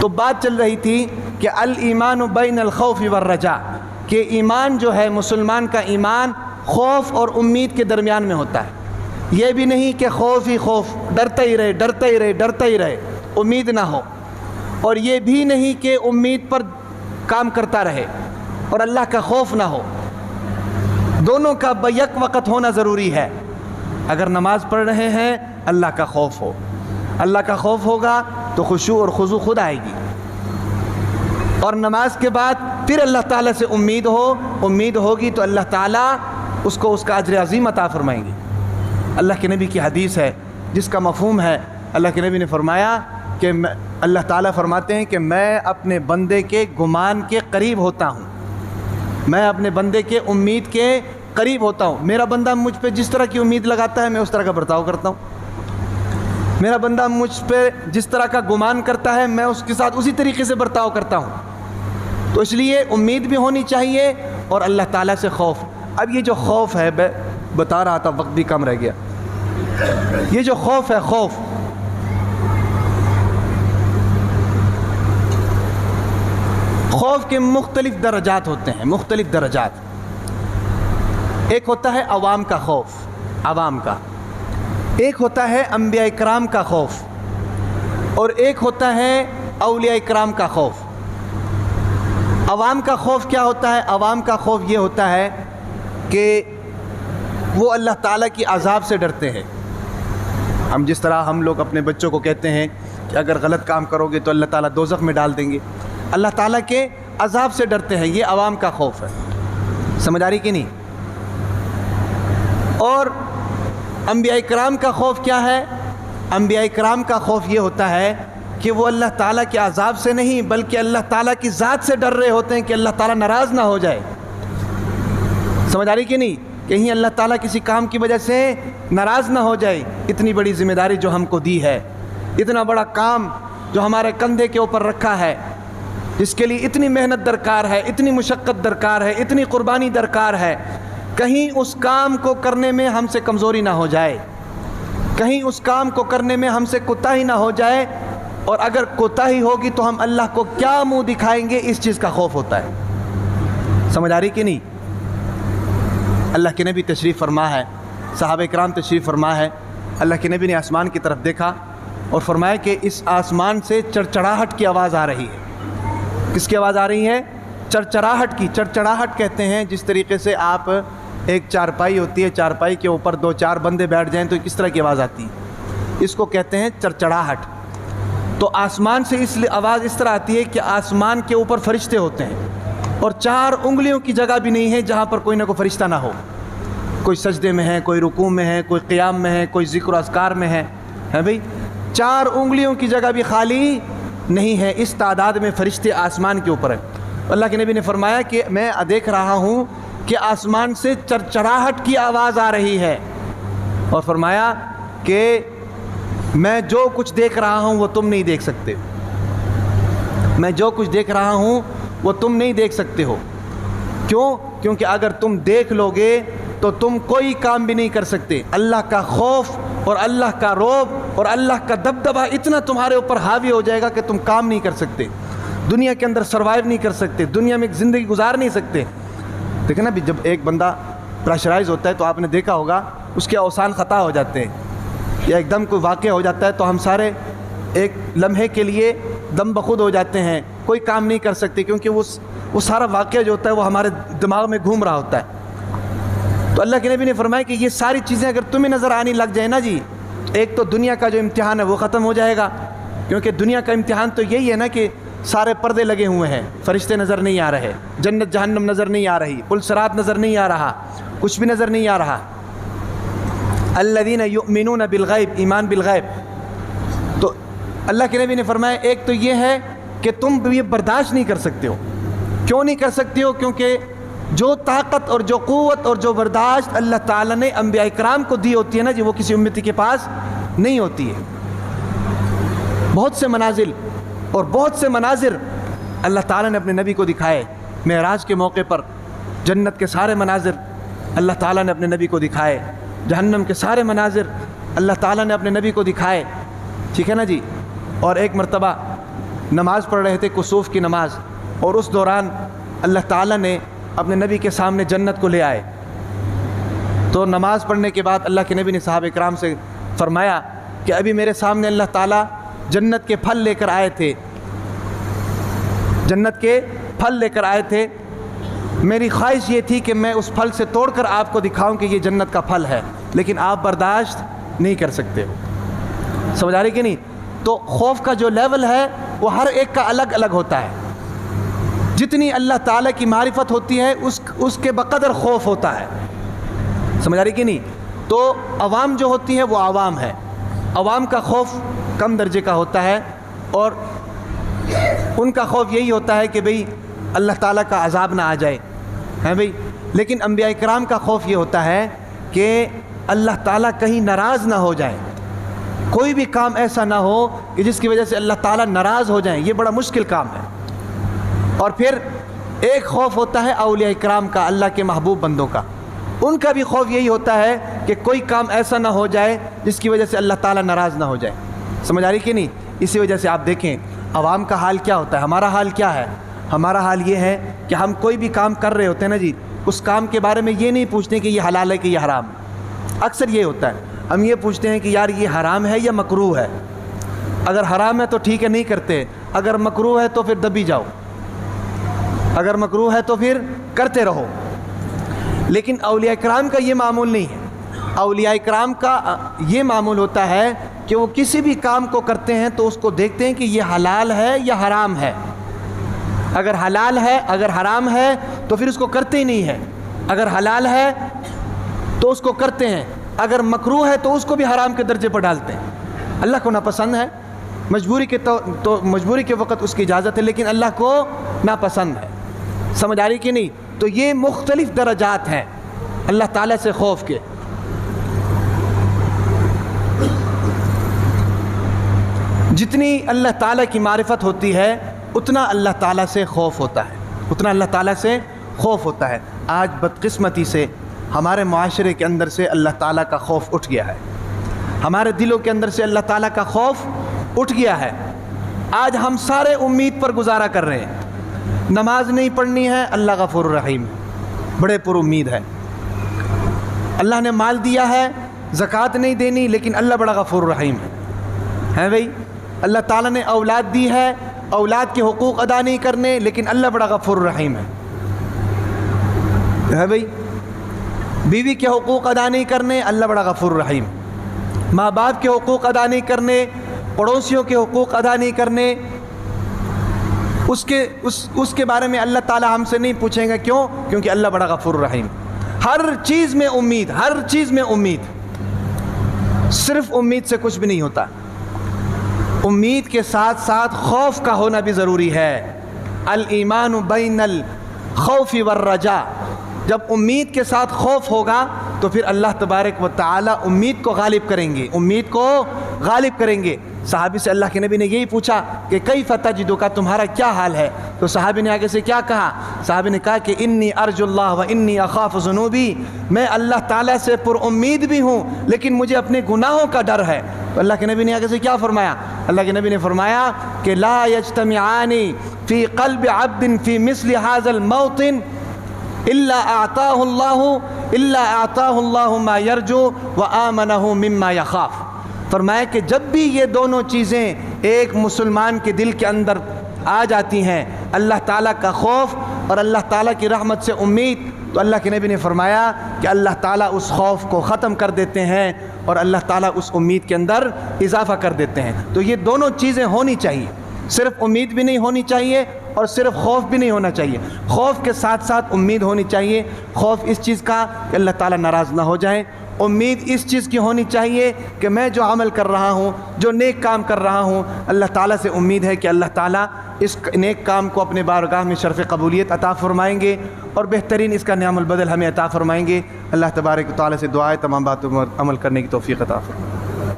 تو بات چل رہی تھی کہ الایمان بین الخوف والرجاء، کہ ایمان جو ہے مسلمان کا ایمان خوف اور امید کے درمیان میں ہوتا ہے۔ یہ بھی نہیں کہ خوف ہی خوف، ڈرتا ہی رہے ڈرتا ہی رہے ڈرتا ہی رہے، امید نہ ہو، اور یہ بھی نہیں کہ امید پر کام کرتا رہے اور اللہ کا خوف نہ ہو۔ دونوں کا بیک وقت ہونا ضروری ہے۔ اگر نماز پڑھ رہے ہیں اللہ کا خوف ہو، اللہ کا خوف ہوگا تو خشوع اور خضوع خود آئے گی، اور نماز کے بعد پھر اللہ تعالیٰ سے امید ہوگی تو اللہ تعالیٰ اس کو اس کا اجر عظیم عطا فرمائیں گے۔ اللہ کے نبی کی حدیث ہے جس کا مفہوم ہے، اللہ کے نبی نے فرمایا کہ اللہ تعالیٰ فرماتے ہیں کہ میں اپنے بندے کے گمان کے قریب ہوتا ہوں، میں اپنے بندے کے امید کے قریب ہوتا ہوں۔ میرا بندہ مجھ پہ جس طرح کی امید لگاتا ہے میں اس طرح کا برتاؤ کرتا ہوں، میرا بندہ مجھ پہ جس طرح کا گمان کرتا ہے میں اس کے ساتھ اسی طریقے سے برتاؤ کرتا ہوں۔ تو اس لیے امید بھی ہونی چاہیے اور اللہ تعالیٰ سے خوف۔ اب یہ جو خوف ہے، بتا رہا تھا وقت بھی کم رہ گیا، یہ جو خوف ہے، خوف کے مختلف درجات ہوتے ہیں، مختلف درجات۔ ایک ہوتا ہے عوام کا خوف، عوام کا، ایک ہوتا ہے انبیاء کرام کا خوف، اور ایک ہوتا ہے اولیاء کرام کا خوف۔ عوام کا خوف کیا ہوتا ہے؟ عوام کا خوف یہ ہوتا ہے کہ وہ اللہ تعالیٰ کی عذاب سے ڈرتے ہیں۔ ہم جس طرح ہم لوگ اپنے بچوں کو کہتے ہیں کہ اگر غلط کام کرو گے تو اللہ تعالیٰ دوزخ میں ڈال دیں گے، اللہ تعالیٰ کے عذاب سے ڈرتے ہیں، یہ عوام کا خوف ہے۔ سمجھ آ رہی کہ نہیں؟ اور انبیاء کرام کا خوف کیا ہے؟ انبیاء کرام کا خوف یہ ہوتا ہے کہ وہ اللہ تعالیٰ کے عذاب سے نہیں بلکہ اللہ تعالیٰ کی ذات سے ڈر رہے ہوتے ہیں کہ اللہ تعالیٰ ناراض نہ ہو جائے۔ سمجھ آ رہی کہ نہیں؟ کہیں اللہ تعالیٰ کسی کام کی وجہ سے ناراض نہ ہو جائے۔ اتنی بڑی ذمہ داری جو ہم کو دی ہے، اتنا بڑا کام جو ہمارے کندھے کے اوپر رکھا ہے، جس کے لیے اتنی محنت درکار ہے، اتنی مشقت درکار ہے، اتنی قربانی درکار ہے، کہیں اس کام کو کرنے میں ہم سے کمزوری نہ ہو جائے، کہیں اس کام کو کرنے میں ہم سے کوتاہی نہ ہو جائے، اور اگر کوتاہی ہوگی تو ہم اللہ کو کیا منہ دکھائیں گے، اس چیز کا خوف ہوتا ہے۔ سمجھ آ رہی کہ نہیں؟ اللہ کے نبی تشریف فرما ہے، صحابہ کرام تشریف فرما ہے، اللہ کے نبی نے آسمان کی طرف دیکھا اور فرمایا کہ اس آسمان سے چڑچڑاہٹ کی آواز آ رہی ہے۔ کس کی آواز آ رہی ہے؟ چڑچڑاہٹ کی۔ چڑچڑاہٹ کہتے ہیں جس طریقے سے آپ ایک چارپائی ہوتی ہے، چارپائی کے اوپر 2-4 بندے بیٹھ جائیں تو کس طرح کی آواز آتی ہے، اس کو کہتے ہیں چڑچڑاہٹ۔ تو آسمان سے اس لیے آواز اس طرح آتی ہے کہ آسمان کے اوپر فرشتے ہوتے ہیں، اور 4 انگلیوں کی جگہ بھی نہیں ہے جہاں پر کوئی نہ کوئی فرشتہ نہ ہو۔ کوئی سجدے میں ہے، کوئی رکوع میں ہے، کوئی قیام میں ہے، کوئی ذکر و اذکار میں ہے بھئی، 4 انگلیوں کی جگہ بھی خالی نہیں ہے، اس تعداد میں فرشتے آسمان کے اوپر ہیں۔ اللہ کے نبی نے فرمایا کہ میں دیکھ رہا ہوں کہ آسمان سے چڑچڑاہٹ کی آواز آ رہی ہے، اور فرمایا کہ میں جو کچھ دیکھ رہا ہوں وہ تم نہیں دیکھ سکتے، میں جو کچھ دیکھ رہا ہوں وہ تم نہیں دیکھ سکتے ہو۔ کیوں؟ کیونکہ اگر تم دیکھ لو گے تو تم کوئی کام بھی نہیں کر سکتے۔ اللہ کا خوف اور اللہ کا رعب اور اللہ کا دبدبہ اتنا تمہارے اوپر حاوی ہو جائے گا کہ تم کام نہیں کر سکتے، دنیا کے اندر سروائیو نہیں کر سکتے، دنیا میں ایک زندگی گزار نہیں سکتے۔ دیکھیں نا بھی، جب ایک بندہ پریشرائز ہوتا ہے تو آپ نے دیکھا ہوگا اس کے اوسان خطا ہو جاتے ہیں، یا ایک دم کوئی واقعہ ہو جاتا ہے تو ہم سارے ایک لمحے کے لیے دم بخود ہو جاتے ہیں، کوئی کام نہیں کر سکتے، کیونکہ وہ سارا واقعہ جو ہوتا ہے وہ ہمارے دماغ میں گھوم رہا ہوتا ہے۔ تو اللہ کے نبی نے فرمایا کہ یہ ساری چیزیں اگر تمہیں نظر آنے لگ جائے نا جی، ایک تو دنیا کا جو امتحان ہے وہ ختم ہو جائے گا، کیونکہ دنیا کا امتحان تو یہی ہے نا کہ سارے پردے لگے ہوئے ہیں، فرشتے نظر نہیں آ رہے، جنت جہنم نظر نہیں آ رہی، پل صراط نظر نہیں آ رہا، کچھ بھی نظر نہیں آ رہا۔ الذین یؤمنون بالغیب، ایمان بالغیب۔ تو اللہ کے نبی نے فرمایا ایک تو یہ ہے کہ تم یہ برداشت نہیں کر سکتے ہو۔ کیوں نہیں کر سکتے ہو؟ کیونکہ جو طاقت اور جو قوت اور جو برداشت اللہ تعالیٰ نے انبیاء کرام کو دی ہوتی ہے نا جی، وہ کسی امتی کے پاس نہیں ہوتی ہے۔ بہت سے منازل اور بہت سے مناظر اللہ تعالیٰ نے اپنے نبی کو دکھائے۔ معراج کے موقع پر جنت کے سارے مناظر اللہ تعالیٰ نے اپنے نبی کو دکھائے، جہنم کے سارے مناظر اللہ تعالیٰ نے اپنے نبی کو دکھائے، ٹھیک ہے نا جی۔ اور ایک مرتبہ نماز پڑھ رہے تھے کسوف کی نماز، اور اس دوران اللہ تعالیٰ نے اپنے نبی کے سامنے جنت کو لے آئے۔ تو نماز پڑھنے کے بعد اللہ کے نبی نے صحابہ کرام سے فرمایا کہ ابھی میرے سامنے اللہ تعالیٰ جنت کے پھل لے کر آئے تھے، جنت کے پھل لے کر آئے تھے، میری خواہش یہ تھی کہ میں اس پھل سے توڑ کر آپ کو دکھاؤں کہ یہ جنت کا پھل ہے، لیکن آپ برداشت نہیں کر سکتے ہو۔ سمجھ آ رہی کہ نہیں؟ تو خوف کا جو لیول ہے وہ ہر ایک کا الگ الگ ہوتا ہے۔ جتنی اللہ تعالیٰ کی معرفت ہوتی ہے اس کے بقدر خوف ہوتا ہے۔ سمجھ آ رہی کہ نہیں؟ تو عوام جو ہوتی ہے وہ عوام ہے، عوام کا خوف کم درجے کا ہوتا ہے، اور ان کا خوف یہی ہوتا ہے کہ بھئی اللہ تعالیٰ کا عذاب نہ آ جائے، ہیں بھئی۔ لیکن انبیاء کرام کا خوف یہ ہوتا ہے کہ اللہ تعالیٰ کہیں ناراض نہ ہو جائیں، کوئی بھی کام ایسا نہ ہو کہ جس کی وجہ سے اللہ تعالیٰ ناراض ہو جائیں، یہ بڑا مشکل کام ہے۔ اور پھر ایک خوف ہوتا ہے اولیاء کرام کا، اللہ کے محبوب بندوں کا، ان کا بھی خوف یہی ہوتا ہے کہ کوئی کام ایسا نہ ہو جائے جس کی وجہ سے اللہ تعالیٰ ناراض نہ ہو جائے۔ سمجھ آ رہی کہ نہیں؟ اسی وجہ سے آپ دیکھیں عوام کا حال کیا ہوتا ہے، ہمارا حال کیا ہے۔ ہمارا حال یہ ہے کہ ہم کوئی بھی کام کر رہے ہوتے ہیں نا جی، اس کام کے بارے میں یہ نہیں پوچھتے کہ یہ حلال ہے کہ یہ حرام ہے۔ اکثر یہ ہوتا ہے، ہم یہ پوچھتے ہیں کہ یار یہ حرام ہے یا مکروہ ہے، اگر حرام ہے تو ٹھیک ہے نہیں کرتے، اگر مکروہ ہے تو پھر دبی جاؤ، اگر مکروہ ہے تو پھر کرتے رہو۔ لیکن اولیاء کرام کا یہ معمول نہیں ہے۔ اولیاء کرام کا یہ معمول ہوتا ہے کہ وہ کسی بھی کام کو کرتے ہیں تو اس کو دیکھتے ہیں کہ یہ حلال ہے یا حرام ہے، اگر حلال ہے، اگر حرام ہے تو پھر اس کو کرتے ہی نہیں ہے، اگر حلال ہے تو اس کو کرتے ہیں، اگر مکروہ ہے تو اس کو بھی حرام کے درجے پر ڈالتے ہیں۔ اللہ کو ناپسند ہے، مجبوری کے وقت اس کی اجازت ہے، لیکن اللہ کو ناپسند ہے۔ سمجھ آ رہی کہ نہیں؟ تو یہ مختلف درجات ہیں اللہ تعالیٰ سے خوف کے۔ جتنی اللہ تعالیٰ کی معرفت ہوتی ہے اتنا اللہ تعالیٰ سے خوف ہوتا ہے، اتنا اللہ تعالیٰ سے خوف ہوتا ہے۔ آج بدقسمتی سے ہمارے معاشرے کے اندر سے اللہ تعالیٰ کا خوف اٹھ گیا ہے، ہمارے دلوں کے اندر سے اللہ تعالیٰ کا خوف اٹھ گیا ہے۔ آج ہم سارے امید پر گزارا کر رہے ہیں، نماز نہیں پڑھنی ہے، اللہ غفور الرحیم ہے، بڑے پر امید ہے۔ اللہ نے مال دیا ہے، زکوٰۃ نہیں دینی، لیکن اللہ بڑا غفور الرحیم ہے بھئی۔ اللہ تعالیٰ نے اولاد دی ہے، اولاد کے حقوق ادا نہیں کرنے، لیکن اللہ بڑا غفور الرحیم ہے بھئی۔ بیوی کے حقوق ادا نہیں کرنے، اللہ بڑا غفور الرحیم۔ ماں باپ کے حقوق ادا نہیں کرنے، پڑوسیوں کے حقوق ادا نہیں کرنے، اس کے بارے میں اللہ تعالیٰ ہم سے نہیں پوچھیں گے، کیوں؟ کیونکہ اللہ بڑا غفور الرحیم۔ ہر چیز میں امید، ہر چیز میں امید، صرف امید سے کچھ بھی نہیں ہوتا، امید کے ساتھ ساتھ خوف کا ہونا بھی ضروری ہے۔ الایمان بین الخوف والرجاء، جب امید کے ساتھ خوف ہوگا تو پھر اللہ تبارک و تعالی امید کو غالب کریں گے، امید کو غالب کریں گے۔ صحابی سے اللہ کے نبی نے یہی پوچھا کہ کیف تجدک، تمہارا کیا حال ہے؟ تو صحابی نے آگے سے کیا کہا؟ صحابی نے کہا کہ انی ارجو اللہ و انی اخاف ذنوبی، میں اللہ تعالیٰ سے پر امید بھی ہوں لیکن مجھے اپنے گناہوں کا ڈر ہے۔ تو اللہ کے نبی نے آگے سے کیا فرمایا؟ اللہ کے نبی نے فرمایا کہ لا یجتمعان فی قلب عبد فی مثل هذا الموطن الا اعطاہ اللہ ما یرجو وآمنہ مما یخاف۔ فرمایا کہ جب بھی یہ دونوں چیزیں ایک مسلمان کے دل کے اندر آ جاتی ہیں، اللہ تعالیٰ کا خوف اور اللہ تعالیٰ کی رحمت سے امید، تو اللہ کے نبی نے فرمایا کہ اللہ تعالیٰ اس خوف کو ختم کر دیتے ہیں اور اللہ تعالیٰ اس امید کے اندر اضافہ کر دیتے ہیں۔ تو یہ دونوں چیزیں ہونی چاہیے، صرف امید بھی نہیں ہونی چاہیے اور صرف خوف بھی نہیں ہونا چاہیے، خوف کے ساتھ ساتھ امید ہونی چاہیے۔ خوف اس چیز کا کہ اللہ تعالیٰ ناراض نہ ہو جائیں، امید اس چیز کی ہونی چاہیے کہ میں جو عمل کر رہا ہوں، جو نیک کام کر رہا ہوں، اللہ تعالیٰ سے امید ہے کہ اللہ تعالیٰ اس نیک کام کو اپنے بارگاہ میں شرف قبولیت عطا فرمائیں گے اور بہترین اس کا نعم البدل ہمیں عطا فرمائیں گے۔ اللہ تبارک و تعالیٰ سے دعا ہے تمام باتوں پر عمل کرنے کی توفیق عطا فرمائے۔